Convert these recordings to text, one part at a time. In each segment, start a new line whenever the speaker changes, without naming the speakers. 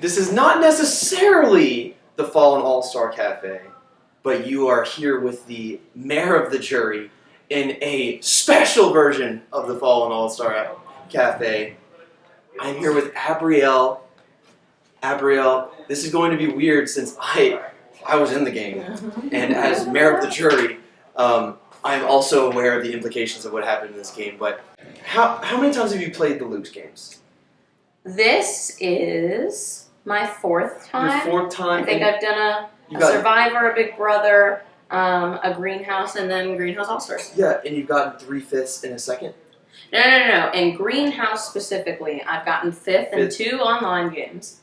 This is not necessarily the Fallen All-Star Cafe, but you are here with the mayor of the jury in a special version of the Fallen All-Star Cafe. I'm here with Abrielle. Abrielle, this is going to be weird since I was in the game, and as mayor of the jury, I'm also aware of the implications of what happened in this game. But how many times have you played the Luke's games?
This is my fourth time.
Your fourth time.
I think I've done a Survivor, a Big Brother, a Greenhouse, and then Greenhouse All-Stars.
Yeah, and you've gotten 3/5 in a second?
No. In Greenhouse specifically, I've gotten fifth in 2 online games.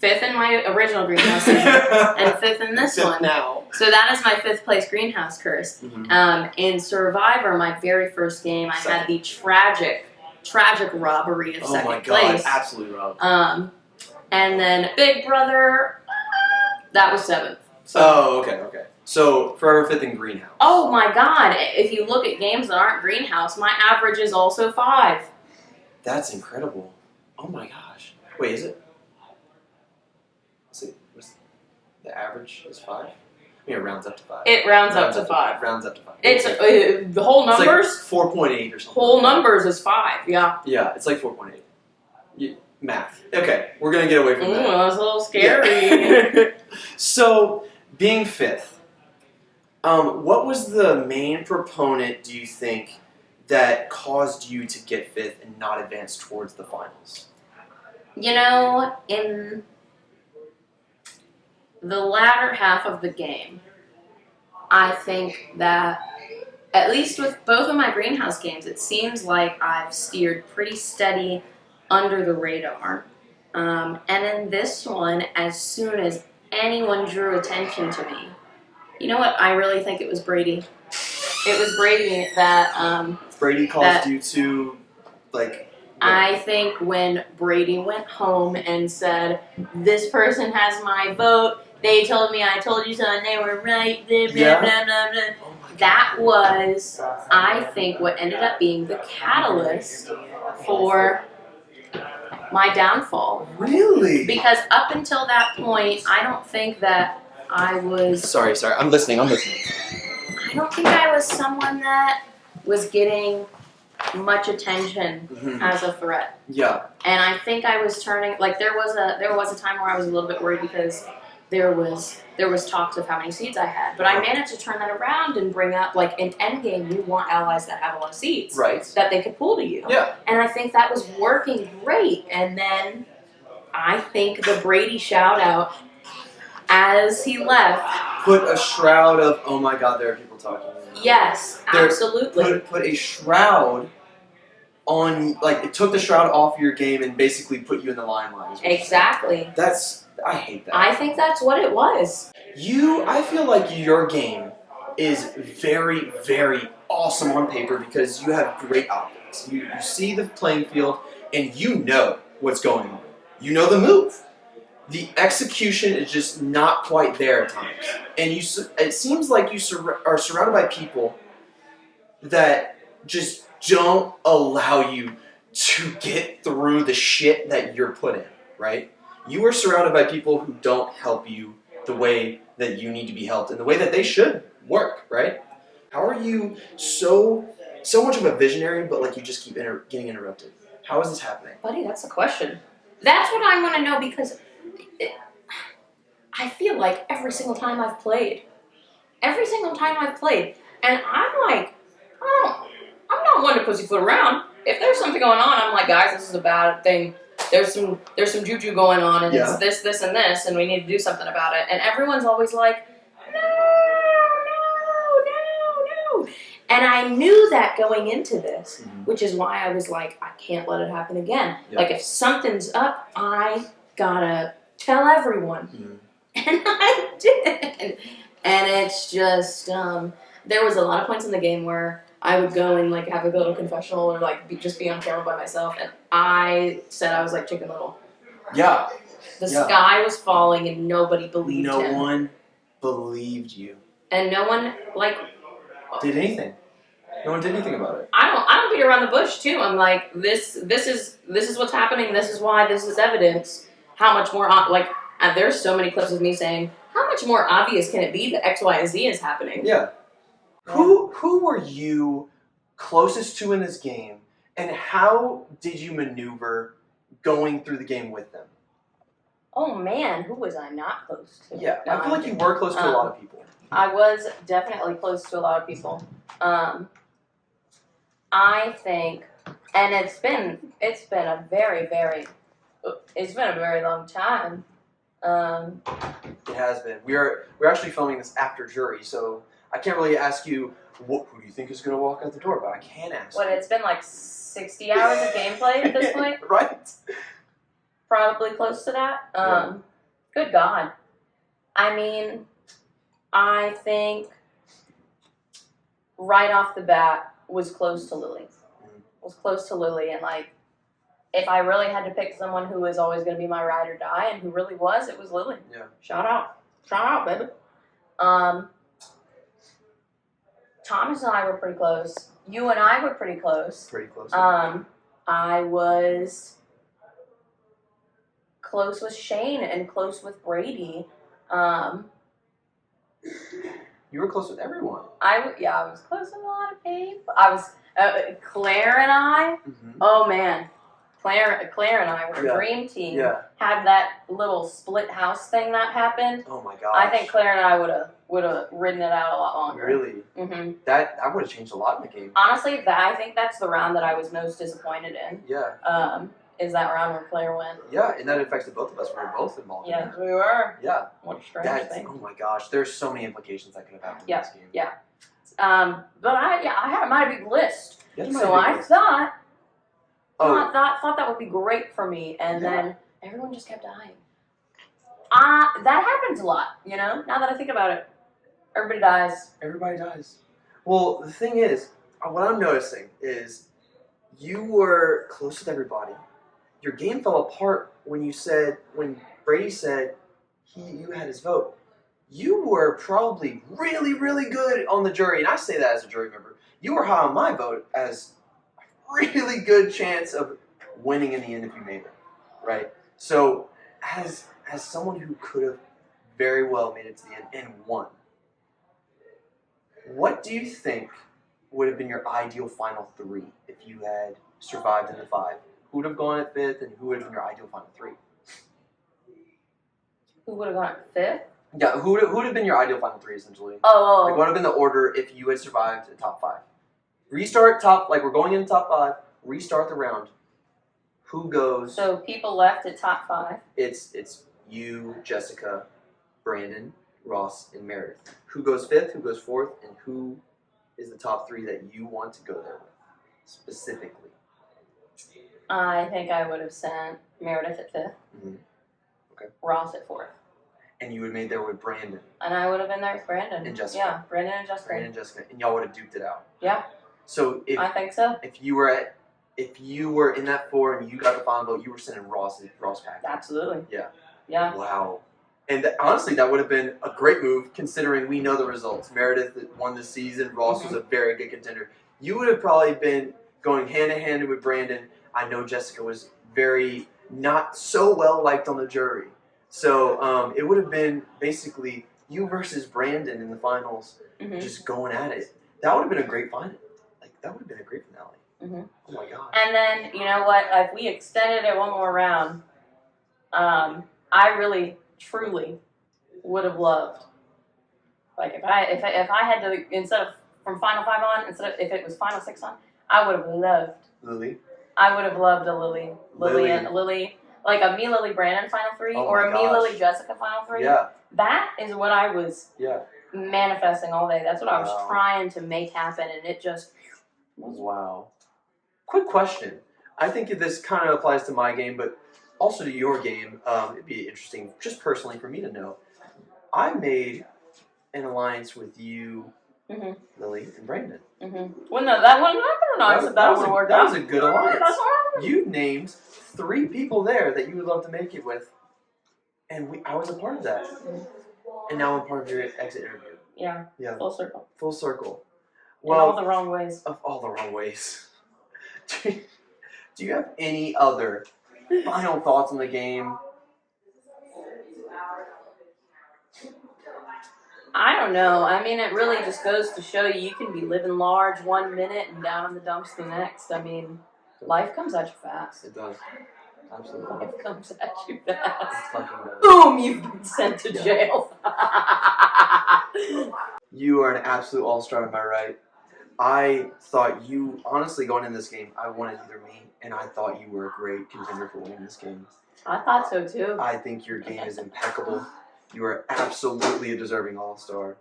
5th in my original Greenhouse season, and 5th in this one.
Now.
So that is my 5th place Greenhouse curse.
Mm-hmm.
In Survivor, my very first game, I had the tragic robbery of second place.
Oh my god, absolutely robbed.
And then Big Brother, that was 7th. So.
Oh, okay. So, for 5th in Greenhouse.
Oh my god, if you look at games that aren't Greenhouse, my average is also 5.
That's incredible. Oh my gosh. Wait, is it? The average is 5? I mean, it rounds up to 5.
It rounds up to 5.
Rounds up to 5.
It's the whole numbers.
It's like 4.8 or something.
Whole numbers is 5. Yeah.
Yeah, it's like 4.8. Math. Okay, we're gonna get away from that.
That's a little scary.
Yeah. So, being 5th, what was the main proponent, do you think, that caused you to get 5th and not advance towards the finals?
You know, in the latter half of the game, I think that, at least with both of my Greenhouse games, it seems like I've steered pretty steady under the radar. And in this one, as soon as anyone drew attention to me, you know what? I really think it was Brady. It was Brady that...
Brady caused you to, like...
I think when Brady went home and said, "This person has my vote, they told me I told you so, and they were right, blah, blah, blah, blah, blah." That was, I think, what ended up being the catalyst for my downfall.
Really?
Because up until that point, I don't think that I was...
Sorry, I'm listening.
I don't think I was someone that was getting much attention as a threat.
Yeah.
And I think I was turning, like, there was a time where I was a little bit worried because there was talks of how many seeds I had. But I managed to turn that around and bring up, like, in endgame, you want allies that have a lot of seeds.
Right.
That they could pull to you.
Yeah.
And I think that was working great. And then I think the Brady shout out as he left
put a shroud of, oh my god, there are people talking.
Yes, absolutely.
Put a shroud on, like, it took the shroud off your game and basically put you in the limelight.
Exactly.
I hate that.
I think that's what it was.
I feel like your game is very, very awesome on paper because you have great optics. You see the playing field and you know what's going on. You know the move. The execution is just not quite there at times. And it seems like you are surrounded by people that just don't allow you to get through the shit that you're put in, right? You are surrounded by people who don't help you the way that you need to be helped and the way that they should work, right? How are you so much of a visionary, but like you just keep getting interrupted? How is this happening?
Buddy, that's the question. That's what I want to know because... I feel like every single time I've played, and I'm like, I'm not one to pussyfoot around. If there's something going on, I'm like, guys, this is a bad thing. There's some juju going on, and it's this, and this, and we need to do something about it. And everyone's always like, no. And I knew that going into this, which is why I was like, I can't let it happen again. Yeah. Like, if something's up, I gotta tell everyone. And I did. And it's just, there was a lot of points in the game where I would go and, like, have a little confessional or, like, just be on camera by myself. And I said I was like Chicken Little.
Yeah.
The sky was falling and nobody believed him.
No one believed you.
And no one, like...
did anything. No one did anything about it.
I don't beat around the bush, too. I'm like, this is what's happening. This is why. This is evidence. how much more there's so many clips of me saying, how much more obvious can it be that X, Y, and Z is happening?
Yeah. Who were you closest to in this game, and how did you maneuver going through the game with them?
Oh man, who was I not close to?
Yeah, I feel like you were close to a lot of people.
I was definitely close to a lot of people. I think, and it's been a very long time.
It has been. We're actually filming this after jury, so I can't really ask you who do you think is going to walk out the door, but I can ask.
What, it's been like 60 hours of gameplay at this point?
Right.
Probably close to that.
Yeah.
Good God. I mean, I think right off the bat was close to Lily. Was close to Lily, and like, if I really had to pick someone who was always going to be my ride or die, and who really was, it was Lily.
Yeah. Shout
out, baby. Thomas and I were pretty close. You and I were pretty close.
Pretty close.
I was close with Shane and close with Brady.
You were close with everyone.
I was close with a lot of people. I was Claire and I.
Mm-hmm.
Oh man, Claire and I were a dream team.
Yeah.
Had that little split house thing that happened.
Oh my gosh.
I think Claire and I would have ridden it out a lot longer.
Really?
Mm-hmm.
That would have changed a lot in the game.
Honestly, I think that's the round that I was most disappointed in.
Yeah.
Is that round where Claire went?
Yeah, and that affected both of us. We were both involved.
Yeah, we were.
Yeah.
What a strange thing.
Oh my gosh, there's so many implications that could have happened in this game.
Yeah. But I had a mighty big list. So I thought that would be great for me, and then everyone just kept dying. That happens a lot, you know. Now that I think about it, everybody dies. Everybody dies.
Well, the thing is, what I'm noticing is, you were close with everybody. Your game fell apart when Brady said you had his vote. You were probably really, really good on the jury, and I say that as a jury member. You were high on my vote as a really good chance of winning in the end if you made it, right? So, as someone who could have very well made it to the end and won, what do you think would have been your ideal final three if you had survived in the 5? Who would have gone at 5th, and who would have been your ideal final 3?
Who would have gone at 5th?
Yeah, who would have been your ideal final 3, essentially?
Oh.
Like, what would have been the order if you had survived the top 5? Restart we're going in the top 5, restart the round. Who goes?
So people left at top 5.
It's you, Jessica, Brandon, Ross, and Meredith. Who goes 5th, who goes 4th, and who is the top 3 that you want to go there with, specifically?
I think I would have sent Meredith at 5th.
Mm-hmm. Okay.
Ross at 4th.
And you would have made there with Brandon.
And I would have been there with Brandon.
And Jessica.
Yeah, Brandon and Jessica.
And y'all would have duked it out.
Yeah.
So
I think so.
If you were in that 4 and you got the final vote, you were sending Ross pack.
Absolutely.
Yeah.
Yeah.
Wow. And honestly, that would have been a great move, considering we know the results. Meredith won this season. Ross was a very good contender. You would have probably been going hand in hand with Brandon. I know Jessica was very not so well liked on the jury. So it would have been basically you versus Brandon in the finals, just going at it. That would have been a great final. That would have been a great finale. Oh my god.
And then, you know what? If we extended it one more round, I really, truly would have loved. Like if I had to, instead of from Final 5 on, if it was Final 6 on, I would have loved
Lily.
I would have loved a Lily, like a me, Lily, Brandon Final 3, or a me, Lily, Jessica Final 3.
Yeah.
That is what I was manifesting all day. That's what I was trying to make happen, and it just.
Wow. Quick question. I think this kind of applies to my game, but also to your game. It'd be interesting, just personally, for me to know. I made an alliance with you, Lily, and Brandon.
Well, no, that wouldn't happen.
That was a good alliance. You named 3 people there that you would love to make it with, and I was a part of that. And now I'm part of your exit interview.
Yeah. Full circle.
Full circle.
Well, in all the wrong ways.
Of all the wrong ways. Do you have any other final thoughts on the game?
I don't know. I mean, it really just goes to show you can be living large 1 minute and down in the dumps the next. I mean, life comes at you fast.
It does. Absolutely.
Life comes at you fast.
It fucking does.
Boom, you've been sent to jail.
You are an absolute all-star, am I right? I thought you, honestly, going in this game, I wanted you to meet, and I thought you were a great contender for winning this game.
I thought so too.
I think your game is impeccable. You are absolutely a deserving all-star.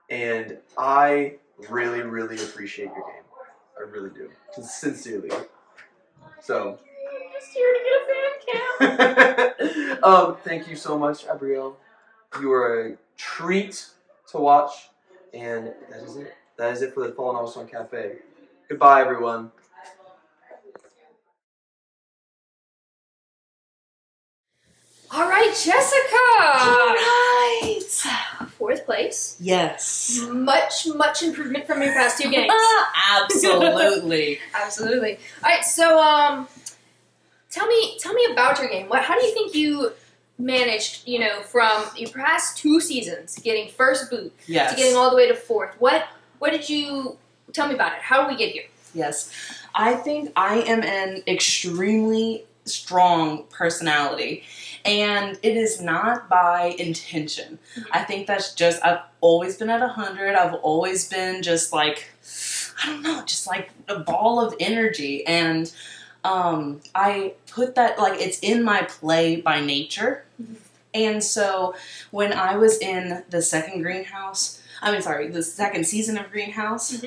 And I really, really appreciate your game. I really do. Sincerely. So.
Just here to get a fan cam.
Thank you so much, Abrielle. You are a treat to watch. And that is it. That is it for the Fallen All-Star Cafe. Goodbye, everyone.
All right, Jessica.
All right.
4th place.
Yes.
Much improvement from your past 2 games.
Absolutely.
Absolutely. All right, so tell me about your game. How do you think you managed, from your past 2 seasons, getting first boot
Yes.
to getting all the way to 4th? What did you tell me about it? How did we get here?
Yes. I think I am an extremely strong personality, and it is not by intention. I think that's just, I've always been at 100. I've always been just like, I don't know, just like a ball of energy. And I put that, like, it's in my play by nature. And so when I was in the second the second season of Greenhouse,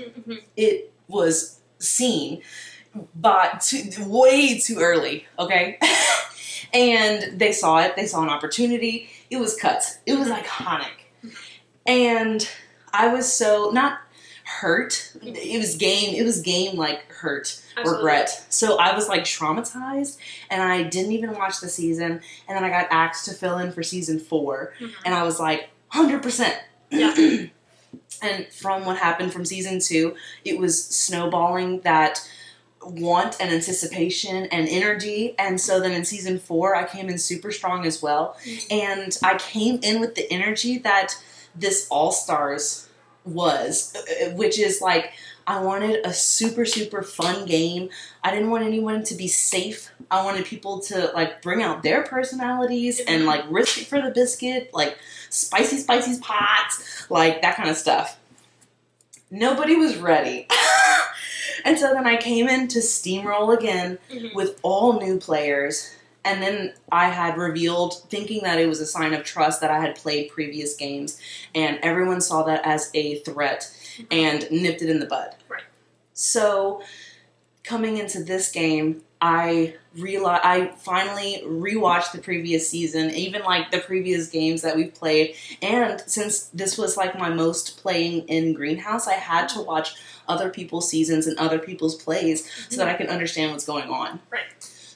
it was seen, but way too early, okay? And they saw it. They saw an opportunity. It was cut. It was iconic. And I was so, not hurt. It was game like hurt,
Absolutely.
regret. So I was like traumatized, and I didn't even watch the season. And then I got asked to fill in for season 4, and I was like 100%.
Yeah.
And from what happened from season 2, it was snowballing that want and anticipation and energy. And so then in season 4, I came in super strong as well. And I came in with the energy that this All-Stars was, which is like, I wanted a super, super fun game. I didn't want anyone to be safe. I wanted people to like bring out their personalities and like risk it for the biscuit, like spicy pots, like that kind of stuff. Nobody was ready. And so then I came in to steamroll again with all new players. And then I had revealed, thinking that it was a sign of trust, that I had played previous games. And everyone saw that as a threat and nipped it in the bud.
Right.
So coming into this game, I finally rewatched the previous season, even like the previous games that we've played. And since this was like my most playing in Greenhouse, I had to watch other people's seasons and other people's plays so that I can understand what's going on.
Right.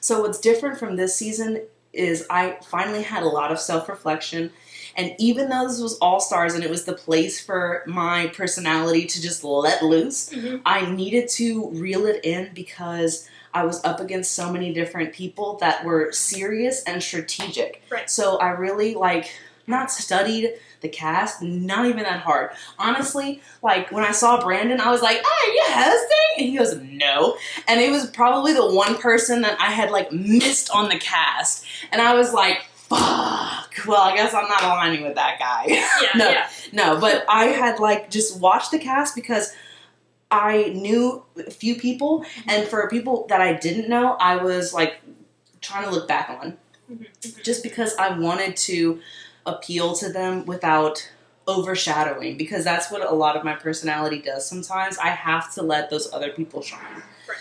So what's different from this season is I finally had a lot of self-reflection. And even though this was All-Stars and it was the place for my personality to just let loose, I needed to reel it in because I was up against so many different people that were serious and strategic.
Right.
So I really not studied the cast, not even that hard. Honestly, like when I saw Brandon, I was like, "Hey, you hosting?" And he goes, "No." And it was probably the one person that I had like missed on the cast. And I was like, fuck. Well, I guess I'm not aligning with that guy. No, but I had like just watched the cast because I knew a few people, and for people that I didn't know, I was like trying to look back on, just because I wanted to appeal to them without overshadowing, because that's what a lot of my personality does sometimes. I have to let those other people shine.
Right.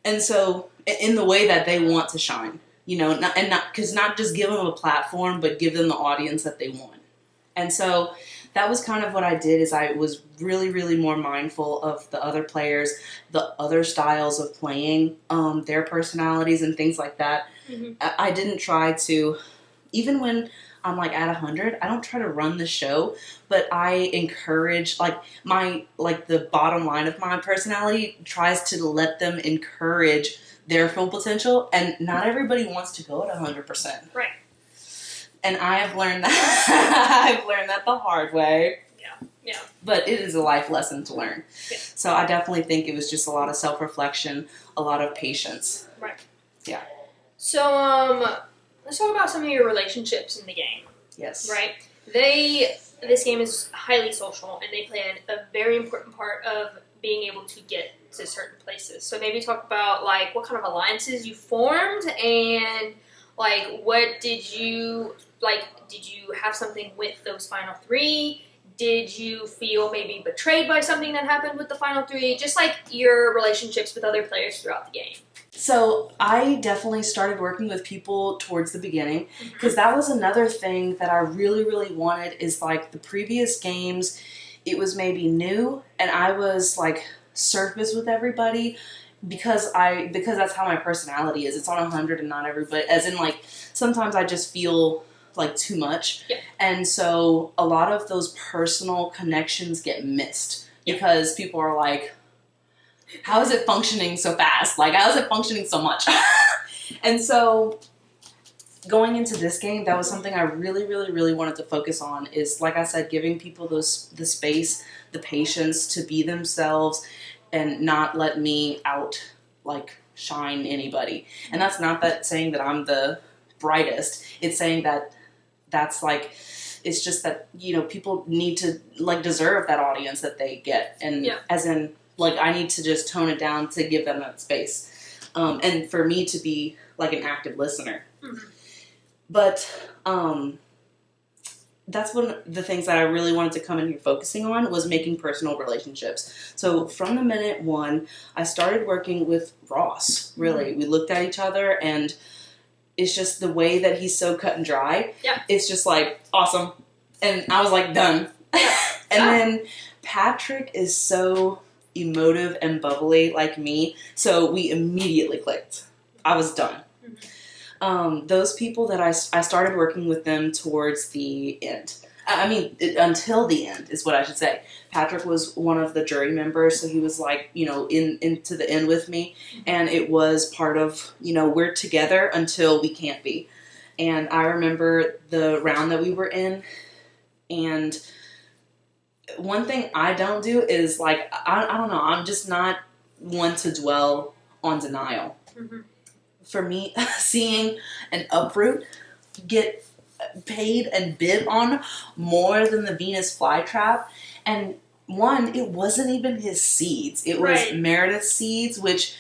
And so in the way that they want to shine, not just give them a platform, but give them the audience that they want. And so that was kind of what I did, is I was really, really more mindful of the other players, the other styles of playing, their personalities and things like that. I didn't try to, even when I'm like at 100, I don't try to run the show, but I encourage, the bottom line of my personality tries to let them encourage their full potential, and not everybody wants to go at 100%.
Right.
And I have learned that. I've learned that the hard way.
Yeah. Yeah.
But it is a life lesson to learn.
Yeah.
So I definitely think it was just a lot of self-reflection, a lot of patience.
Right.
Yeah.
So, let's talk about some of your relationships in the game.
Yes.
Right? This game is highly social, and they play a very important part of being able to get to certain places. So maybe talk about, like, what kind of alliances you formed, and, like, did you have something with those final three? Did you feel maybe betrayed by something that happened with the final three? Just, like, your relationships with other players throughout the game.
So I definitely started working with people towards the beginning, because that was another thing that I really, really wanted. Is like the previous games, it was maybe new, and I was like surface with everybody because that's how my personality is. It's on 100 and not everybody. As in, like, sometimes I just feel like too much, and so a lot of those personal connections get missed because people are like, how is it functioning so fast? Like, how is it functioning so much? And so going into this game, that was something I really, really, really wanted to focus on, is, like I said, giving people the space, the patience to be themselves and not let me shine anybody. And that's not that saying that I'm the brightest. It's saying that that's like, it's just that, you know, people need to, like, deserve that audience that they get. And as in, like, I need to just tone it down to give them that space. And for me to be, like, an active listener.
Mm-hmm.
But that's one of the things that I really wanted to come in here focusing on, was making personal relationships. So from the minute one, I started working with Ross, really. We looked at each other, and it's just the way that he's so cut and dry.
Yeah.
It's just, like, awesome. And I was like, done. And then Patrick is so emotive and bubbly like me, so we immediately clicked. I was done. Those people that I started working with them towards the end. Until the end is what I should say. Patrick was one of the jury members, so he was, like, you know, into the end with me, and it was part of, you know, we're together until we can't be. And I remember the round that we were in, and one thing I don't do is, like, I don't know, I'm just not one to dwell on denial. For me, seeing an uproot get paid and bid on more than the Venus flytrap, and one, it wasn't even his seeds. It was Meredith's seeds, which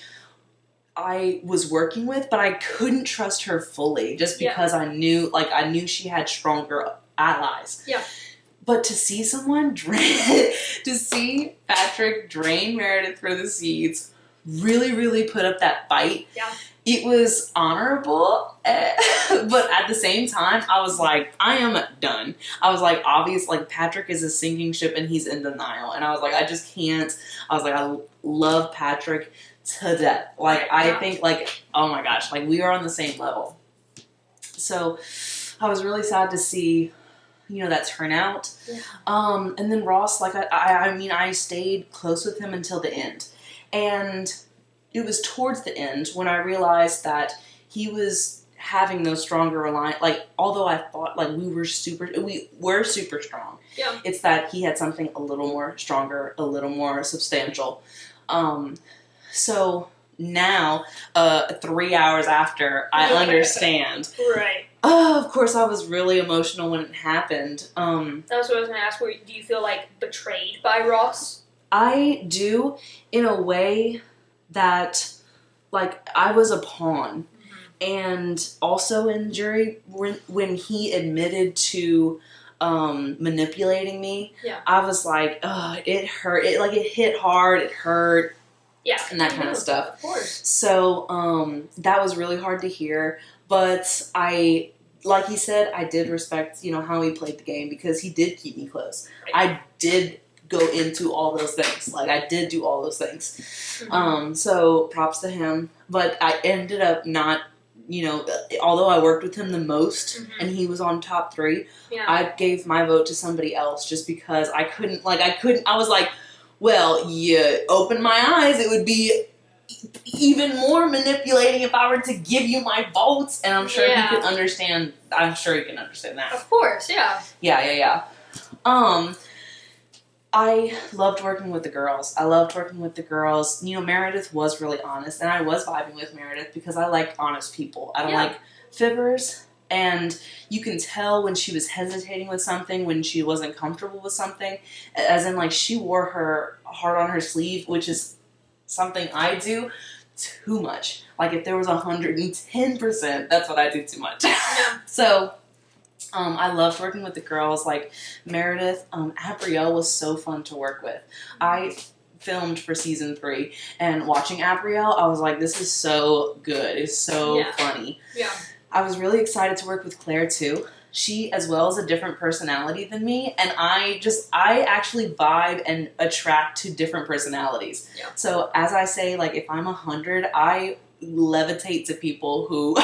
I was working with, but I couldn't trust her fully just because I knew she had stronger allies.
Yeah.
But to see someone to see Patrick drain Meredith for the seeds, really, really put up that fight.
Yeah.
It was honorable, but at the same time, I was like, I am done. I was like, Patrick is a sinking ship and he's in denial. And I was like, I just can't. I was like, I love Patrick to death. Like, I think, like, oh my gosh, like, we are on the same level. So I was really sad to see, you know, that turnout.
Yeah.
And then Ross, like, I stayed close with him until the end. And it was towards the end when I realized that he was having those stronger alliance. Like, although I thought, like, we were super strong.
Yeah.
It's that he had something a little more stronger, a little more substantial. So now, 3 hours after, I understand.
Right.
Oh, of course, I was really emotional when it happened.
That was what I was going to ask. Do you feel, like, betrayed by Ross?
I do, in a way that, like, I was a pawn. And also in jury, when he admitted to manipulating me, I was like, oh, it hurt. It hit hard. It hurt.
Yeah.
And that kind of stuff.
Of course.
So that was really hard to hear. But like he said, I did respect, you know, how he played the game, because he did keep me close.
Right.
I did go into all those things. Like, I did do all those things. So props to him. But I ended up not, you know, although I worked with him the most and he was on top 3, I gave my vote to somebody else just because I was like, well, you open my eyes, it would be even more manipulating if I were to give you my votes. And I'm sure you can understand. I'm sure you can understand that.
Of course, yeah.
Yeah. I loved working with the girls. You know, Meredith was really honest, and I was vibing with Meredith because I like honest people. I don't like fibbers, and you can tell when she was hesitating with something, when she wasn't comfortable with something, as in, like, she wore her heart on her sleeve, which is something I do too much. Like, if there was 110%, that's what I do too much.
Yeah.
So... I loved working with the girls, like Meredith. Abrielle was so fun to work with. I filmed for season 3, and watching Abrielle, I was like, this is so good. It's so funny.
Yeah.
I was really excited to work with Claire, too. She, as well, is a different personality than me, and I actually vibe and attract to different personalities.
Yeah.
So, as I say, like, if I'm 100, I levitate to people who...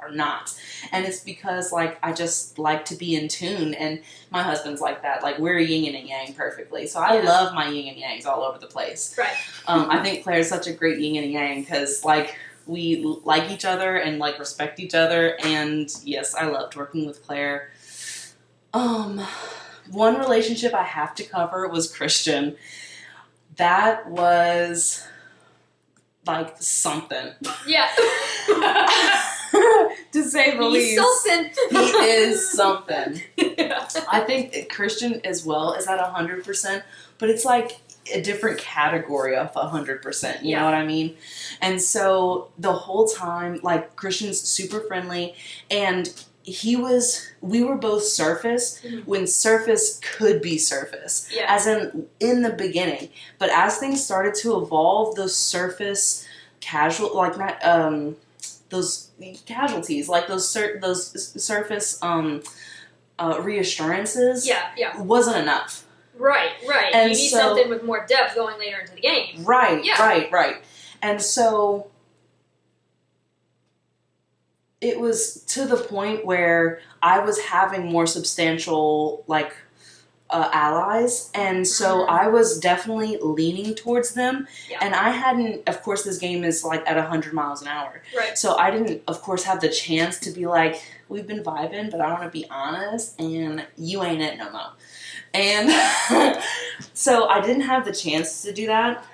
are not. And it's because, like, I just like to be in tune, and my husband's like that. Like, we're yin and yang perfectly. So I love my yin and yangs all over the place.
Right.
I think Claire's such a great yin and yang because, like, we like each other and, like, respect each other. And, yes, I loved working with Claire. One relationship I have to cover was Christian. That was, like, something.
Yeah.
To say the least.
He's something.
He is something.
Yeah.
I think Christian as well is at 100%, but it's like a different category of 100%. You know what I mean? And so the whole time, like, Christian's super friendly, and we were both surface when surface could be surface, as in the beginning. But as things started to evolve, those surface casual, like, not those casualties, like those surface reassurances, wasn't enough.
Right.
And
you need
so,
something with more depth going later into the game.
Right. And so it was to the point where I was having more substantial, like, allies, and so I was definitely leaning towards them, and I hadn't, of course, this game is, like, at 100 miles an hour,
right?
So I didn't, of course, have the chance to be like, we've been vibing, but I want to be honest, and you ain't it no more. And so I didn't have the chance to do that,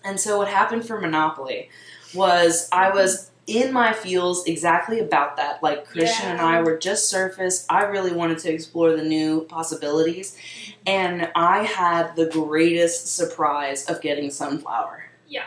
and so what happened for Monopoly was I was in my feels exactly about that. Like, Christian and I were just surface. I really wanted to explore the new possibilities, and I had the greatest surprise of getting Sunflower.
Yeah.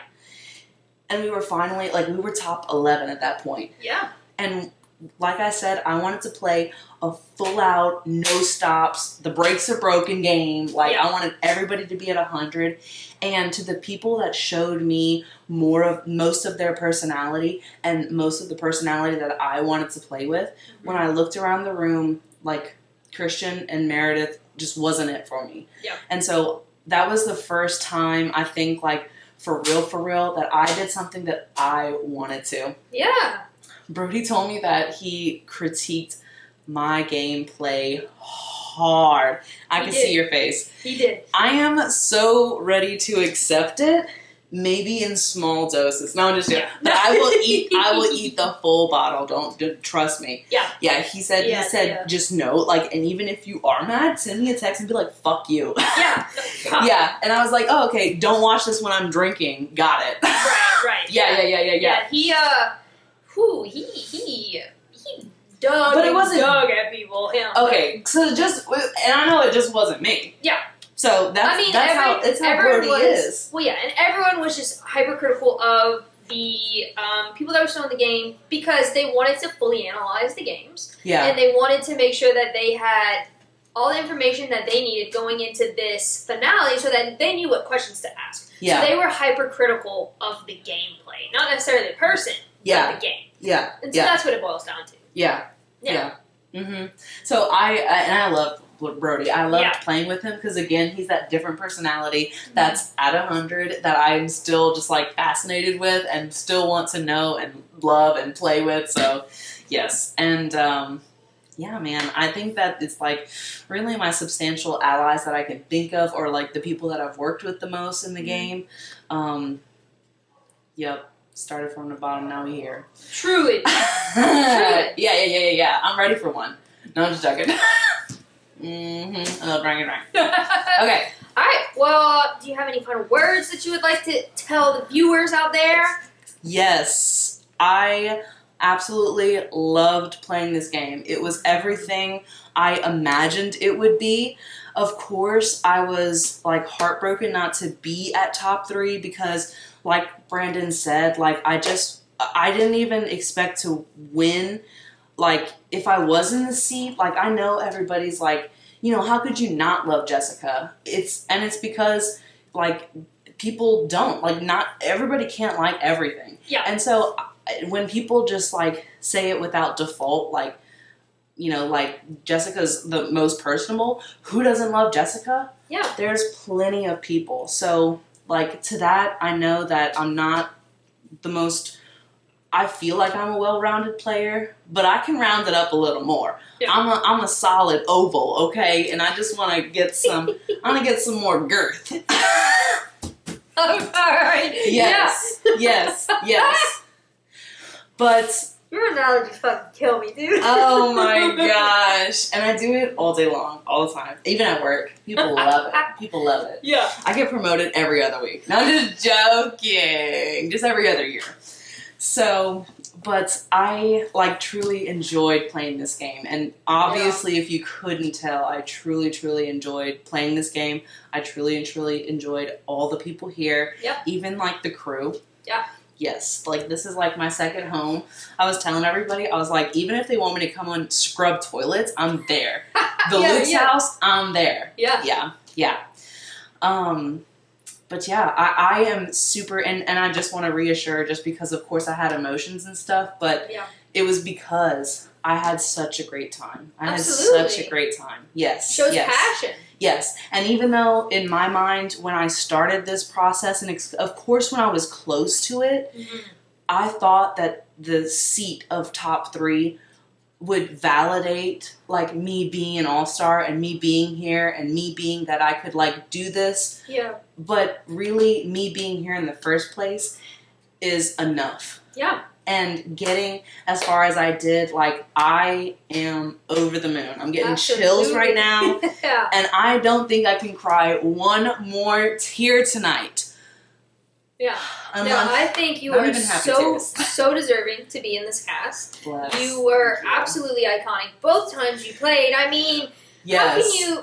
And we were finally, like, we were top 11 at that point.
Yeah.
And like I said, I wanted to play a full-out, no stops, the brakes are broken game. Like, I wanted everybody to be at 100. And to the people that showed me most of their personality and most of the personality that I wanted to play with, when I looked around the room, like, Christian and Meredith just wasn't it for me. Yeah. And so that was the first time, I think, like, for real, that I did something that I wanted to.
Yeah.
Brody told me that he critiqued my gameplay hard. I can see your face.
He did.
I am so ready to accept it. Maybe in small doses. No, I'm just joking. But I will eat the full bottle. Don't trust me. Yeah. Yeah, he said just know, like, and even if you are mad, send me a text and be like, fuck you. Yeah. Yeah. And I was like, oh, okay, don't watch this when I'm drinking. Got it.
Right. Yeah. He dug, but it wasn't dug at people.
Okay, so and I know it just wasn't me. Yeah. So that's how Brody is.
Well, yeah, and everyone was just hypercritical of the people that were still in the game because they wanted to fully analyze the games. Yeah. And they wanted to make sure that they had all the information that they needed going into this finale so that they knew what questions to ask. Yeah. So they were hypercritical of the gameplay, not necessarily the person, but the game. Yeah. And so that's what it boils down to.
Yeah. Mm-hmm. So I love Brody. I loved playing with him because, again, he's that different personality that's at 100 that I'm still just, like, fascinated with and still want to know and love and play with. So, yes. And, yeah, man, I think that it's, like, really my substantial allies that I can think of, or, like, the people that I've worked with the most in the game. Yep. Started from the bottom, now we're here.
Truly.
Yeah. I'm ready for one. No, I'm just joking. Mm-hmm. A little drinky drink. Okay.
All right. Well, do you have any final words that you would like to tell the viewers out there?
Yes, I absolutely loved playing this game. It was everything I imagined it would be. Of course, I was like heartbroken not to be at top 3 because, like Brandon said, like I didn't even expect to win. Like if I was in the seat, like I know everybody's like, how could you not love Jessica? It's because like people don't, like not everybody can't like everything.
Yeah.
And so when people just like say it without default, like, like Jessica's the most personable, who doesn't love Jessica?
Yeah.
There's plenty of people. So like to that, I know that I'm not the most, I feel like I'm a well-rounded player, but I can round it up a little more.
Yeah.
I'm a solid oval, okay? And I just want to get some more girth.
All right.
Yes. Yes. Yes. But
Your analogies fucking kill me, dude.
oh my gosh. And I do it all day long, all the time. Even at work. People love it. People love it.
Yeah.
I get promoted every other week. No, I'm just joking. Just every other year. So, but I like truly enjoyed playing this game. And obviously, if you couldn't tell, I truly, truly enjoyed playing this game. I truly and truly enjoyed all the people here.
Yep.
Even like the crew.
Yeah.
Yes, like this is like my second home. I was telling everybody, I was like, even if they want me to come and scrub toilets, I'm there. The Luke's house, I'm there.
Yeah.
Yeah. But yeah, I am super, and I just want to reassure, just because of course I had emotions and stuff, but it was because I had such a great time. I had such a great time. Yes.
Shows passion.
Yes. And even though in my mind, when I started this process, and of course when I was close to it, I thought that the seat of top 3 would validate like me being an all-star and me being here and me being that I could like do this.
Yeah.
But really me being here in the first place is enough.
Yeah.
And getting as far as I did, like I am over the moon. I'm getting chills right now.
Yeah.
And I don't think I can cry one more tear tonight.
Yeah. I think you are so deserving to be in this cast.
Bless.
You were absolutely iconic both times you played. I mean,
yes.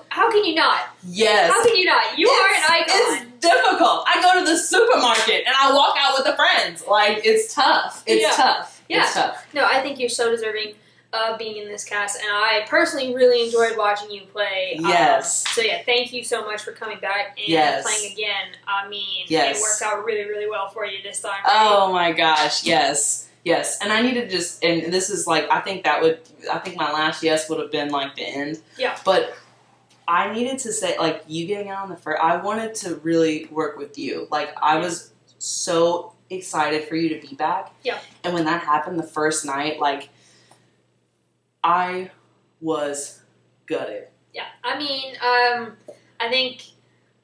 How can you not?
Yes.
How can you not? You are an icon.
It's difficult. I go to the supermarket and I walk out with the friends. Like, it's tough. It's tough.
Yeah.
It's tough.
No, I think you're so deserving of being in this cast, and I personally really enjoyed watching you play.
Yes.
So yeah, thank you so much for coming back and playing again. I mean, it worked out really, really well for you this time. Right?
Oh my gosh, yes. Yes, and I need to just, and this is like, I think my last yes would have been like the end.
Yeah.
But I needed to say, like, you getting out on the first, I wanted to really work with you. Like, I was so excited for you to be back.
Yeah. And
when that happened the first night, like, I was gutted.
Yeah. I mean, I think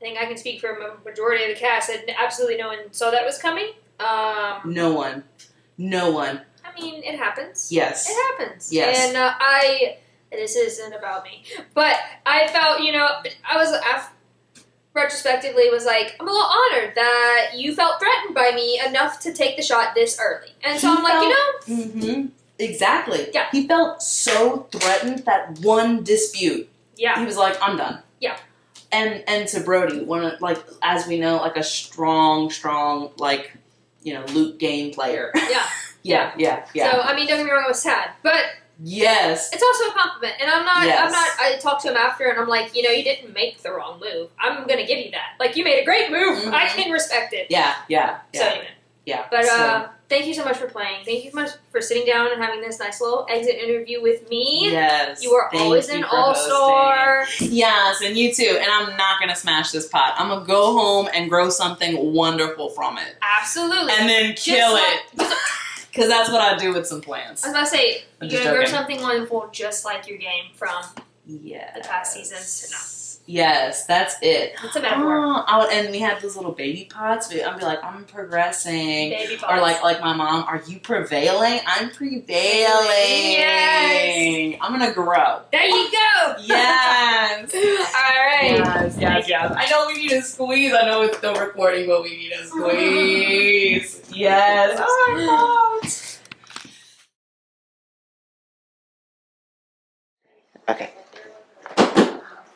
I can speak for a majority of the cast that absolutely no one saw that was coming.
No one.
I mean, it happens.
Yes.
It happens.
Yes.
And this isn't about me, but I felt, I was, retrospectively was like, I'm a little honored that you felt threatened by me enough to take the shot this early. And so I'm like,
Mm-hmm. Exactly.
Yeah.
He felt so threatened that one dispute.
Yeah.
He was like, I'm done.
Yeah.
And to Brody, as we know, like a strong, like, Luke game player.
Yeah.
Yeah.
So, I mean, don't get me wrong, I was sad, but
yes,
it's also a compliment. And I talked to him after and I'm like, you didn't make the wrong move. I'm going to give you that. Like, you made a great move.
Mm-hmm.
I can respect it.
Yeah.
So, anyway.
Yeah.
But, thank you so much for playing. Thank you so much for sitting down and having this nice little exit interview with me.
Yes.
You are always an all-star.
Yes, and you too. And I'm not going to smash this pot. I'm going to go home and grow something wonderful from it.
Absolutely.
And then kill it. Because that's what I do with some plants.
I was about to say, you're going to grow something wonderful just like your game from
the
past seasons.
Yes, that's it.
It's a metaphor.
And we had those little baby pots. I'd be like, I'm progressing.
Baby pots.
Or like my mom, are you prevailing? I'm prevailing.
Yes.
I'm gonna grow.
There you go.
Yes.
All right.
Yes. I know we need a squeeze. I know it's still recording, but we need a squeeze. Yes. Oh my God.
Okay.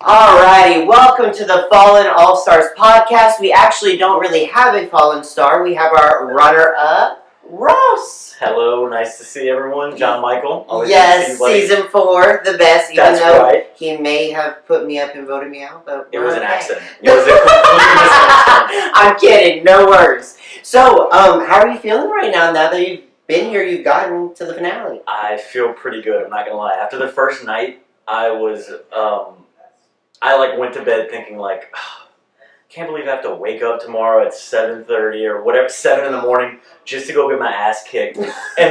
Alrighty, welcome to the Fallen All-Stars podcast. We actually don't really have a fallen star. We have our runner-up, Ross.
Hello, nice to see everyone. Jon Michael. Always
Yes,
good to see you, buddy.
season 4, the best. Even
That's
though
right.
he may have put me up and voted me out, but
It was an
okay.
accident. It was a complete misunderstanding.
I'm kidding, no worries. So, how are you feeling right now that you've been here, you've gotten to the finale?
I feel pretty good, I'm not gonna lie. After the first night, I was, I went to bed thinking can't believe I have to wake up tomorrow at 7:30 or whatever, 7 in the morning, just to go get my ass kicked. And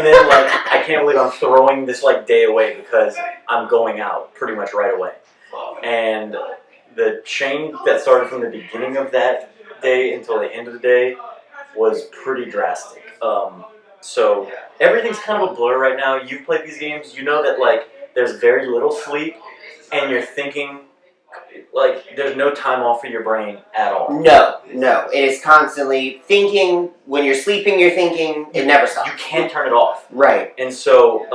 then, I can't believe I'm throwing this, day away because I'm going out pretty much right away. And the change that started from the beginning of that day until the end of the day was pretty drastic. So everything's kind of a blur right now. You've played these games, you know that, there's very little sleep, and you're thinking, there's no time off for your brain at all.
No. It is constantly thinking. When you're sleeping, you're thinking. It never stops.
You can't turn it off.
Right.
And so,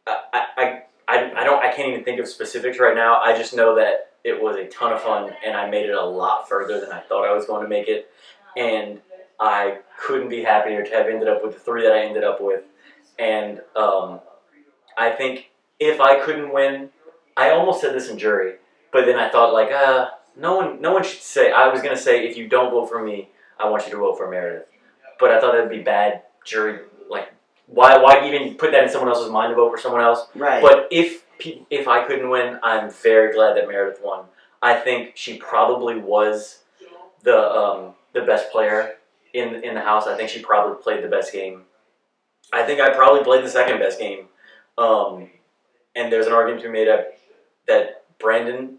I can't even think of specifics right now. I just know that it was a ton of fun, and I made it a lot further than I thought I was going to make it. And I couldn't be happier to have ended up with the 3 that I ended up with. And I think if I couldn't win, I almost said this in jury, but then I thought no one should say. I was gonna say, if you don't vote for me, I want you to vote for Meredith. But I thought that'd be bad jury. Why even put that in someone else's mind to vote for someone else?
Right.
But if I couldn't win, I'm very glad that Meredith won. I think she probably was the best player in the house. I think she probably played the best game. I think I probably played the second best game. And there's an argument to be made up that Brandon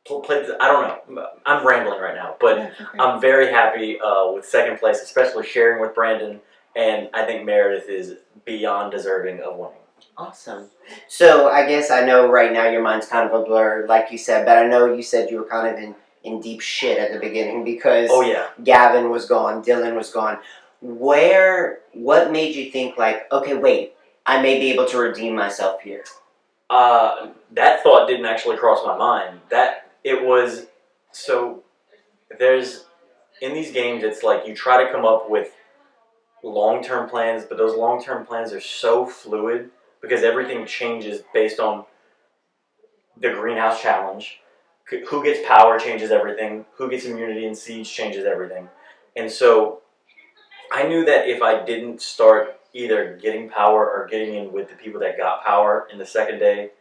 played. I don't know. I'm rambling right now, but I'm very happy with second place, especially sharing with Brandon. And I think Meredith is beyond deserving of winning.
Awesome. So I guess I know right now your mind's kind of a blur, like you said, but I know you said you were kind of in deep shit at the beginning because Gavin was gone, Dylan was gone. What made you think okay, wait, I may be able to redeem myself here?
That thought didn't actually cross my mind. There's, in these games, it's you try to come up with long-term plans, but those long-term plans are so fluid because everything changes based on the greenhouse challenge. Who gets power changes everything. Who gets immunity in siege changes everything. And so I knew that if I didn't start either getting power or getting in with the people that got power in the second day,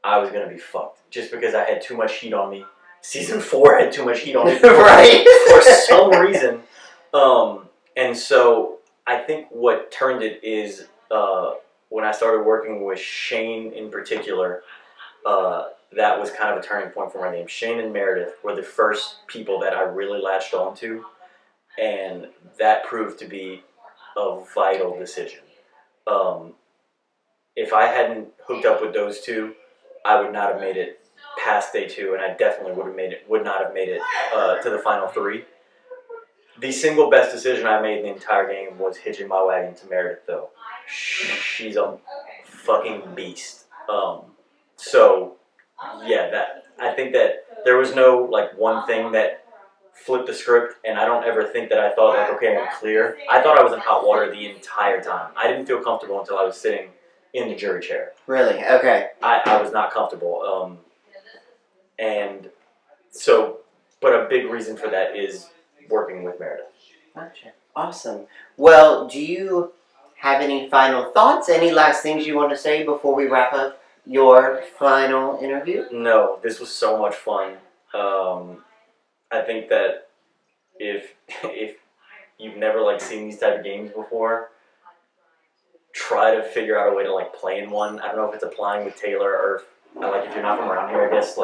I was going to be fucked. Just because I had too much heat on me. Season 4 had too much heat on me
Right.
for some reason. And so I think what turned it is when I started working with Shane in particular, that was kind of a turning point for my game. Shane and Meredith were the first people that I really latched onto, and that proved to be a vital decision. If I hadn't hooked up with those two, I would not have made it past day 2, and I definitely would not have made it to the final 3. The single best decision I made in the entire game was hitching my wagon to Meredith, though. She's a fucking beast. I think that there was no one thing that flipped the script, and I don't ever think that I thought okay, I'm clear. I thought I was in hot water the entire time. I didn't feel comfortable until I was sitting in the jury chair.
Really? Okay.
I was not comfortable. But a big reason for that is working with Meredith.
Gotcha. Awesome. Well, do you have any final thoughts? Any last things you want to say before we wrap up your final interview?
No, this was so much fun. I think that if you've never seen these type of games before, try to figure out a way to play in one. I don't know if it's applying with Taylor or if you're not from around here, I guess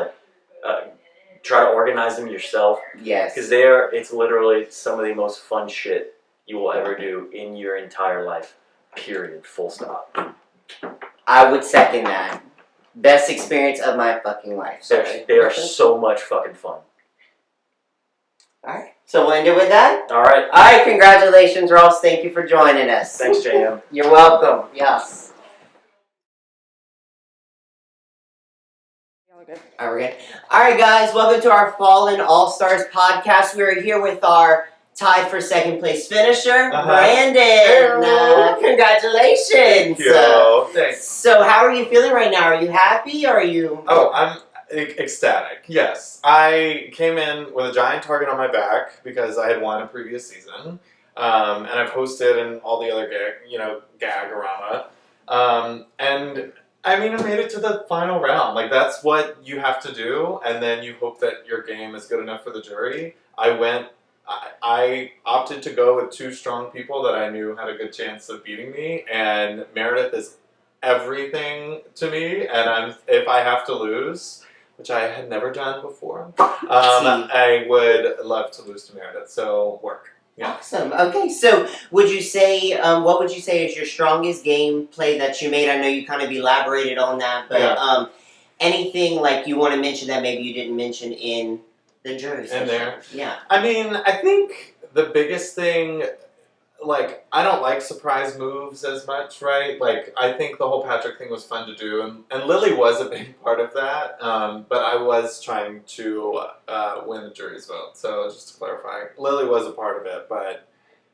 try to organize them yourself.
Yes.
Because it's literally some of the most fun shit you will ever do in your entire life. Period. Full stop.
I would second that. Best experience of my fucking life.
They are so much fucking fun.
Alright. So we'll end it with that?
Alright.
Alright, congratulations, Ross. Thank you for joining us.
Thanks, JM.
You're welcome. Yes. Alright, we're good. Alright, guys, welcome to our Fallen All-Stars podcast. We're here with our tied for second place finisher, Brandon. Congratulations.
Thank you. Thanks.
So, how are you feeling right now? Are you happy? Are you?
Oh, I'm ecstatic. Yes, I came in with a giant target on my back because I had won a previous season, and I've hosted and all the other gag-orama, and I mean, I made it to the final round. Like, that's what you have to do, and then you hope that your game is good enough for the jury. I opted to go with two strong people that I knew had a good chance of beating me, and Meredith is everything to me, and if I have to lose, which I had never done before, I would love to lose to Meredith, so work. Yeah.
Awesome. Okay, so would you say, what would you say is your strongest gameplay that you made? I know you kind of elaborated on that, but anything like you want to mention that maybe you didn't mention in the jury session?
In there?
Yeah.
I mean, I think the biggest thing, like, I don't like surprise moves as much, right? Like, I think the whole Patrick thing was fun to do, and Lily was a big part of that, but I was trying to win the jury's vote, so just to clarify, Lily was a part of it, but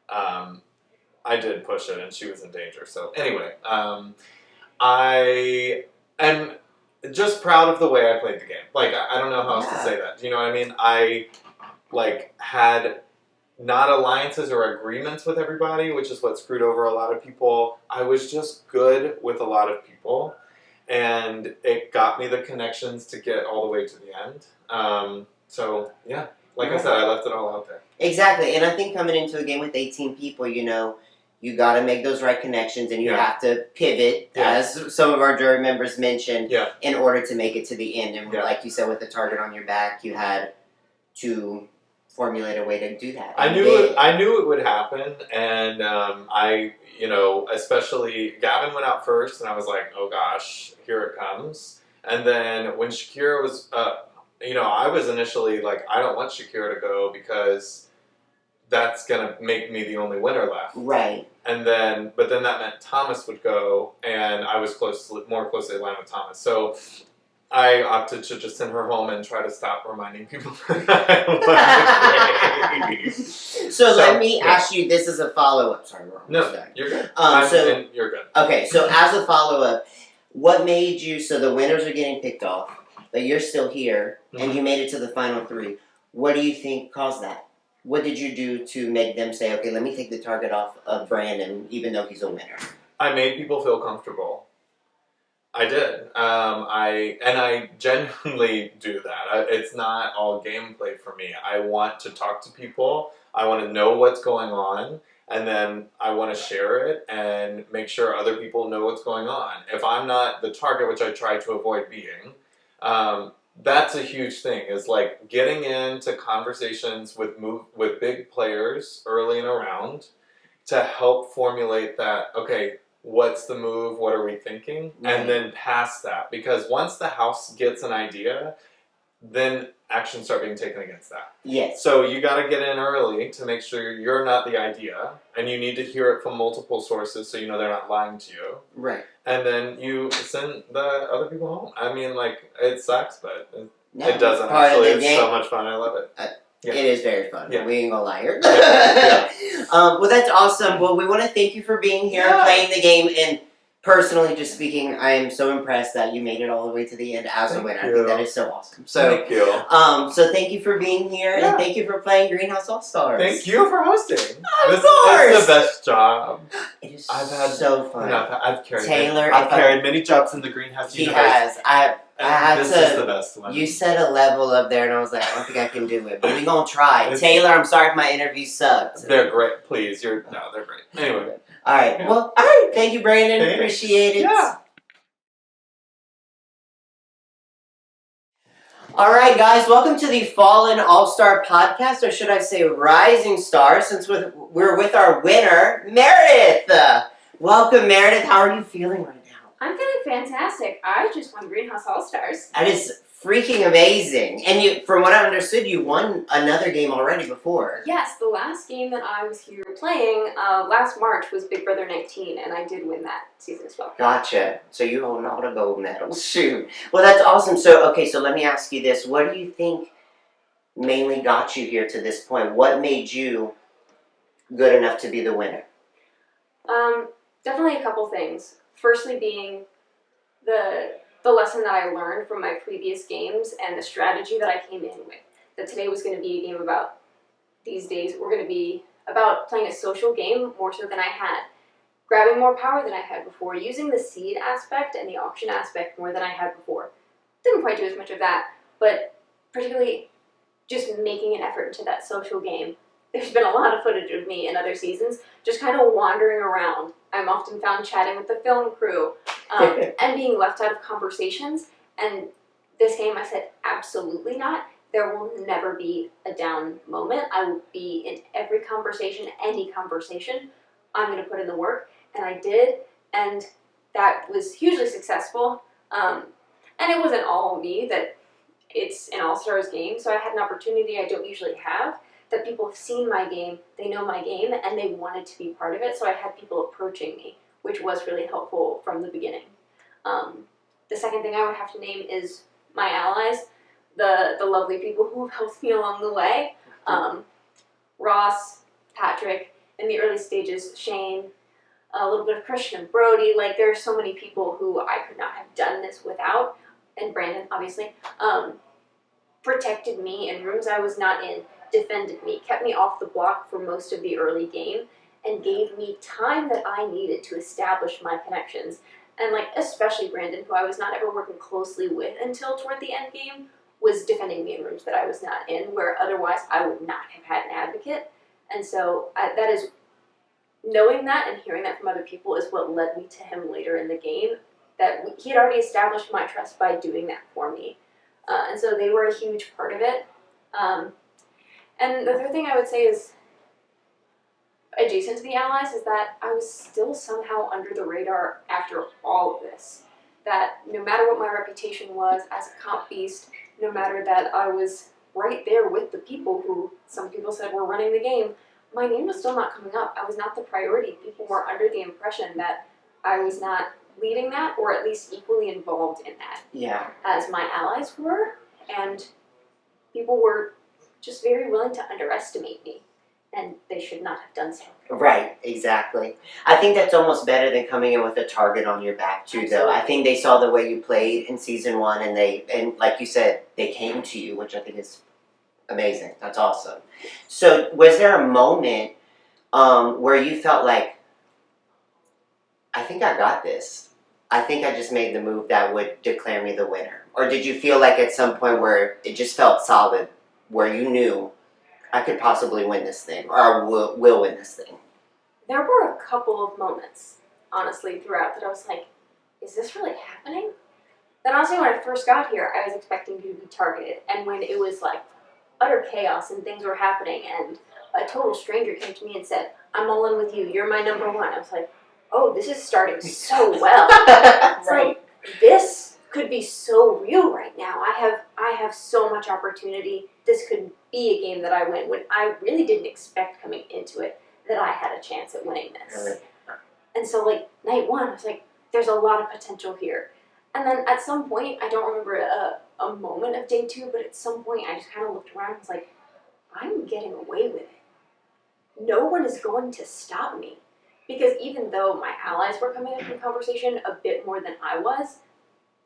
I did push it, and she was in danger, so anyway, I am just proud of the way I played the game. Like, I don't know how else to say that. Do you know what I mean? I, like, had not alliances or agreements with everybody, which is what screwed over a lot of people. I was just good with a lot of people, and it got me the connections to get all the way to the end. So, yeah, like I said, I left it all out there.
Exactly, and I think coming into a game with 18 people, you know, you got to make those right connections, and you have to pivot, as some of our jury members mentioned, in order to make it to the end. And like you said, with the target on your back, you had to formulate a way to do that.
I knew it would happen, and especially Gavin went out first, and I was like, oh gosh, here it comes. And then when Shakira was, I was initially like, I don't want Shakira to go because that's gonna make me the only winner left.
Right.
And then, but then that meant Thomas would go, and I was more closely aligned with Thomas. So I opted to just send her home and try to stop reminding people that I won.
So let me ask you, this is a follow-up. Sorry, we're almost done.
You're good. You're good.
Okay, so as a follow-up, what made you, so the winners are getting picked off, but you're still here, and you made it to the final three. What do you think caused that? What did you do to make them say, okay, let me take the target off of Brandon, even though he's a winner?
I made people feel comfortable. I did. I genuinely do that. It's not all gameplay for me. I want to talk to people. I want to know what's going on, and then I want to share it and make sure other people know what's going on. If I'm not the target, which I try to avoid being, that's a huge thing, is like getting into conversations with big players early in a round to help formulate that, okay, what's the move, what are we thinking, and then pass that. Because once the house gets an idea, then actions start being taken against that.
Yes.
So you got to get in early to make sure you're not the idea, and you need to hear it from multiple sources so you know they're not lying to you.
Right.
And then you send the other people home. I mean, like, it sucks, but it doesn't actually. It's so much fun. I love it.
It is very fun.
Yeah.
We ain't gonna lie here.
Yeah.
Well, that's awesome. Well, we want to thank you for being here and playing the game. And personally, just speaking, I am so impressed that you made it all the way to the end as a winner. I think that is so awesome. So,
thank you.
So thank you for being here, and thank you for playing Greenhouse All Stars.
Thank you for hosting.
Of course.
It's the best job.
It is
I've
so fun.
I've carried
Taylor,
I've carried many jobs in the greenhouse
He
universe.
has.
This is the best one.
You set a level up there, and I was like, I don't think I can do it, but we're gonna try. Taylor, I'm sorry if my interview sucked.
They're great. Please, they're great. Anyway.
All right. Well, all right. Thank you, Brandon.
Thanks.
Appreciate it.
Yeah.
All right, guys, welcome to the Fallen All-Star podcast, or should I say Rising Star, since we're with our winner, Meredith. Welcome, Meredith. How are you feeling right now?
I'm feeling fantastic. I just won Greenhouse All-Stars.
That is freaking amazing. And you, from what I understood, you won another game already before.
Yes, the last game that I was here playing last March was Big Brother 19, and I did win that season as well.
Gotcha. So you own all the gold medals. Shoot. Well, that's awesome. So let me ask you this. What do you think mainly got you here to this point? What made you good enough to be the winner?
Definitely a couple things. Firstly being the lesson that I learned from my previous games and the strategy that I came in with. That today was going to be a game about, these days, we're going to be about playing a social game more so than I had. Grabbing more power than I had before, using the seed aspect and the auction aspect more than I had before. Didn't quite do as much of that, but particularly just making an effort into that social game. There's been a lot of footage of me in other seasons just kind of wandering around. I'm often found chatting with the film crew and being left out of conversations. And this game, I said, absolutely not. There will never be a down moment. I will be in every conversation, any conversation. I'm going to put in the work. And I did. And that was hugely successful. And it wasn't all me. That it's an All-Stars game. So I had an opportunity I don't usually have. That people have seen my game, they know my game, and they wanted to be part of it, so I had people approaching me, which was really helpful from the beginning. The second thing I would have to name is my allies, the lovely people who have helped me along the way. Ross, Patrick, in the early stages, Shane, a little bit of Christian and Brody. Like, there are so many people who I could not have done this without, and Brandon, obviously, protected me in rooms I was not in, defended me, kept me off the block for most of the early game, and gave me time that I needed to establish my connections. And especially Brandon, who I was not ever working closely with until toward the end game, was defending me in rooms that I was not in, where otherwise I would not have had an advocate. And so that is, knowing that and hearing that from other people is what led me to him later in the game, that he had already established my trust by doing that for me. And so they were a huge part of it. And the third thing I would say is, adjacent to the allies, is that I was still somehow under the radar after all of this. That no matter what my reputation was as a comp beast, no matter that I was right there with the people who some people said were running the game, my name was still not coming up. I was not the priority. People were under the impression that I was not leading that, or at least equally involved in that.
Yeah.
As my allies were, and people were just very willing to underestimate me, and they should not have done so.
Right, exactly. I think that's almost better than coming in with a target on your back too, though. I think they saw the way you played in season 1, and like you said, they came to you, which I think is amazing. That's awesome. So, was there a moment where you felt like, I think I got this. I think I just made the move that would declare me the winner? Or did you feel like at some point where it just felt solid, where you knew I could possibly win this thing, or will win this thing?
There were a couple of moments, honestly, throughout that I was like, is this really happening? Then honestly, when I first got here, I was expecting to be targeted. And when it was utter chaos and things were happening and a total stranger came to me and said, I'm all in with you, you're my number one, I was like, oh, this is starting so well. It's like, this could be so real right now. I have so much opportunity. This could be a game that I win, when I really didn't expect coming into it that I had a chance at winning this. And so night 1, I was like, there's a lot of potential here. And then at some point, I don't remember a moment of day 2, but at some point I just kind of looked around and was like, I'm getting away with it. No one is going to stop me. Because even though my allies were coming into the conversation a bit more than I was,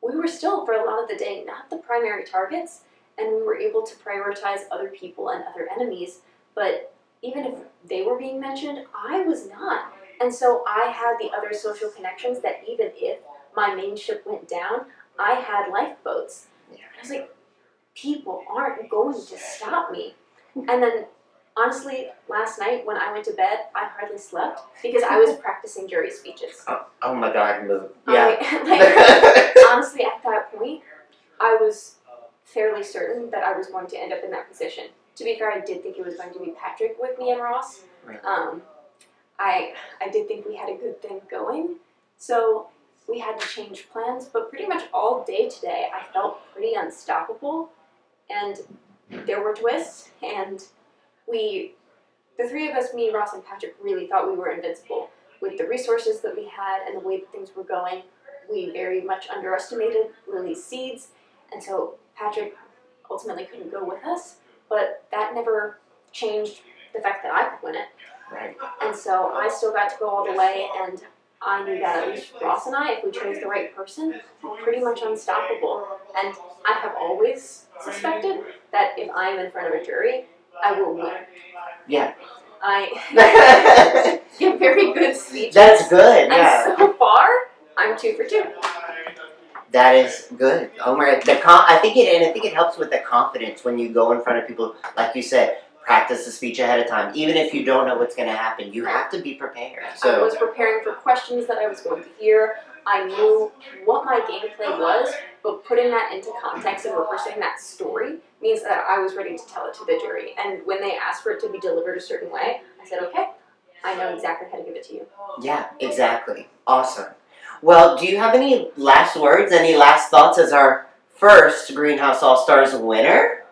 we were still, for a lot of the day, not the primary targets, and we were able to prioritize other people and other enemies, but even if they were being mentioned, I was not. And so I had the other social connections that even if my main ship went down, I had lifeboats. And I was like, people aren't going to stop me. And then, honestly, last night when I went to bed, I hardly slept because I was practicing jury speeches.
Oh my God, move. Yeah.
Honestly, at that point, I was
fairly certain that I was going to end up in that position. To be fair, I did think it was going to be Patrick with me and Ross.
Right.
I did think we had a good thing going, so we had to change plans. But pretty much all day today, I felt pretty unstoppable, and there were twists, and the three of us, me, Ross, and Patrick, really thought we were invincible. With the resources that we had and the way that things were going, we very much underestimated Lily's seeds, and so Patrick ultimately couldn't go with us, but that never changed the fact that I could win it.
Right.
And so I still got to go all the way, and I knew that at least Ross and I, if we chose the right person, were pretty much unstoppable. And I have always suspected that if I am in front of a jury, I will win.
Yeah.
I give very good speeches.
That's good, yeah.
And so far, I'm 2 for 2.
That is good, Omar. I think it helps with the confidence when you go in front of people. Like you said, practice the speech ahead of time. Even if you don't know what's going to happen, you have to be prepared.
I
So
was preparing for questions that I was going to hear. I knew what my gameplay was, but putting that into context and rehearsing that story means that I was ready to tell it to the jury. And when they asked for it to be delivered a certain way, I said, okay, I know exactly how to give it to you.
yeah, exactly. Awesome. Well, do you have any last words, any last thoughts as our first Greenhouse All-Stars winner?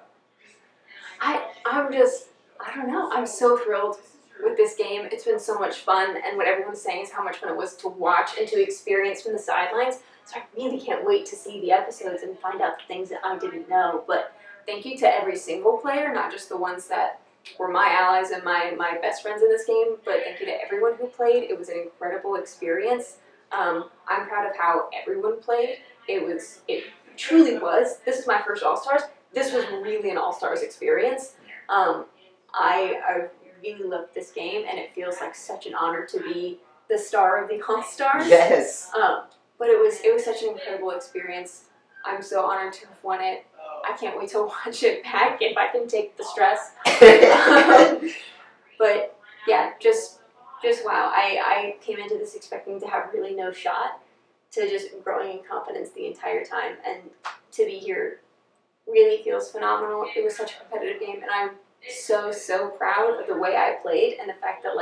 I don't know, I'm so thrilled with this game. It's been so much fun, and what everyone's saying is how much fun it was to watch and to experience from the sidelines. So I really can't wait to see the episodes and find out the things that I didn't know. But thank you to every single player, not just the ones that were my allies and my best friends in this game, but thank you to everyone who played. It was an incredible experience. I'm proud of how everyone played. It truly was. This is my first All-Stars. This was really an All-Stars experience. I really loved this game, and it feels like such an honor to be the star of the All-Stars.
Yes.
But it was such an incredible experience. I'm so honored to have won it. I can't wait to watch it back if I can take the stress. But yeah, just wow. I came into this expecting to have really no shot, to just growing in confidence the entire time, and to be here really feels phenomenal. It was such a competitive game, and I'm so proud of the way I played and the fact that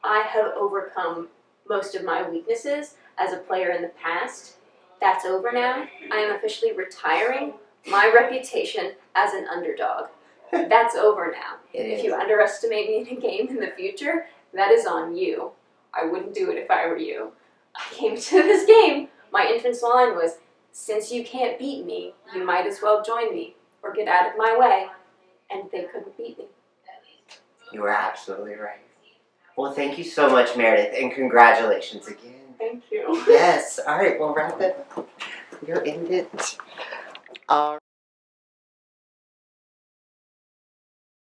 I have overcome most of my weaknesses as a player in the past. That's over now. I am officially retiring my reputation as an underdog. That's over now. If you underestimate me in a game in the future, that is on you. I wouldn't do it if I were you. I came to this game, my entrance line was, since you can't beat me, you might as well join me or get out of my way. And they couldn't beat me.
You were absolutely right. Well, thank you so much, Meredith, and congratulations again.
Thank you.
Yes. All right, we'll wrap it. You're in it.